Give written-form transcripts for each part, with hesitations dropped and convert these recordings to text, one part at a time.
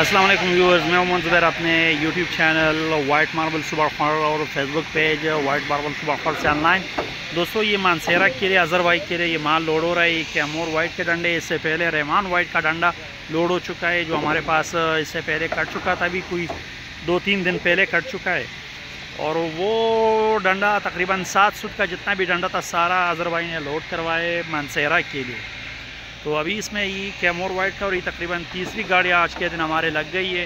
अस्सलाम वालेकुम व्यूअर्स, मैं WhiteMarble.MZubair अपने यूट्यूब चैनल WhiteMarble.MZubair और फेसबुक पेज WhiteMarble.MZubair से ऑनलाइन। दोस्तों, ये मानसेरा के लिए अज़र वाइट के लिए ये माल लोड हो रहा है। कैमोर वाइट के डंडे, इससे पहले रहमान वाइट का डंडा लोड हो चुका है, जो हमारे पास इससे पहले कट चुका था, अभी कोई 2-3 दिन पहले कट चुका है। और वो डंडा तकरीबन 7 फुट का जितना भी डंडा था सारा अज़र भाई ने लोड करवाए मानसेरा के लिए। तो अभी इसमें ये कैमोर वाइट का और ये तकरीबन तीसरी गाड़ी आज के दिन हमारे लग गई है।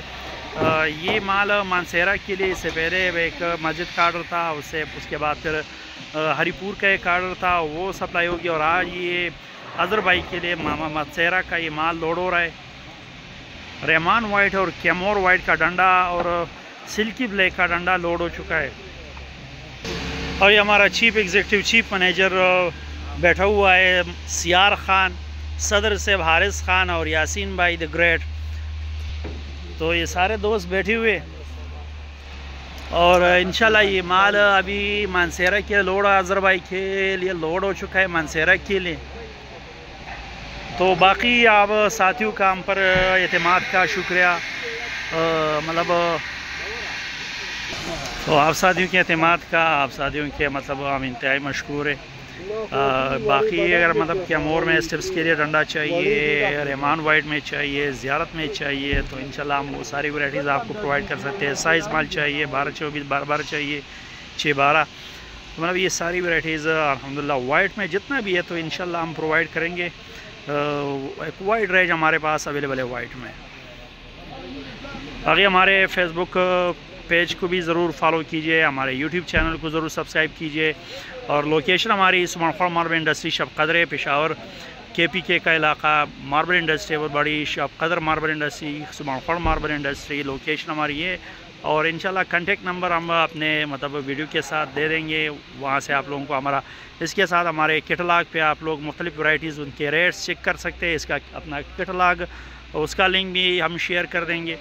ये माल मानसेरा के लिए इससे पहले एक मस्जिद का आर्डर था, उसके बाद फिर हरीपुर का एक आर्डर था, वो सप्लाई होगी। और आज ये अज़र भाई के लिए मानसेरा का ये माल लोड हो रहा है। रहमान वाइट और कैमोर वाइट का डंडा और सिल्की ब्लैक का डंडा लोड हो चुका है। और ये हमारा चीफ एग्जीक्यूटिव चीफ मैनेजर बैठा हुआ है, सियार खान, सदर से हारिस खान और यासीन भाई द ग्रेट। तो ये सारे दोस्त बैठे हुए और इंशाल्लाह ये माल अभी मानसेरा के लोड अज़र भाई के लिए लोड हो चुका है मानसेरा के लिए। तो बाकी आप साथियों का हम पर एतमाद का शुक्रिया, मतलब तो आप साथियों के एतमाद का, आप साथियों के मतलब हम इंतहाई मशकूर है। बाकी अगर मतलब कैमोर में स्टेप्स के लिए डंडा चाहिए, रहमान वाइट में चाहिए, ज़ियारत में चाहिए, तो इंशाल्लाह हम वो सारी वैराइटीज़ आपको प्रोवाइड कर सकते हैं। साइज़ माल चाहिए 12-24, 12-12 चाहिए, 6-12, तो मतलब ये सारी वैराइटीज़ अल्हम्दुलिल्लाह वाइट में जितना भी है तो इंशाल्लाह हम प्रोवाइड करेंगे। एक वाइड रेंज हमारे पास अवेलेबल है वाइट में। आगे हमारे फेसबुक पेज को भी ज़रूर फॉलो कीजिए, हमारे यूट्यूब चैनल को ज़रूर सब्सक्राइब कीजिए। और लोकेशन हमारी सुप्रीम मार्बल इंडस्ट्री शब कदर है, पेशावर KPK का इलाका। मार्बल इंडस्ट्री बहुत बड़ी, शब कदर marble industry, supreme marble industry, location हमारी ये। और इंशाल्लाह कॉन्टेक्ट नंबर हम अपने मतलब वीडियो के साथ दे देंगे, वहाँ से आप लोगों को हमारा इसके साथ हमारे कैटलॉग पे आप लोग मुख्तलिफ वैराइटीज़ उनके रेट्स चेक कर सकते हैं। इसका अपना कैटलॉग, उसका लिंक भी हम शेयर कर देंगे।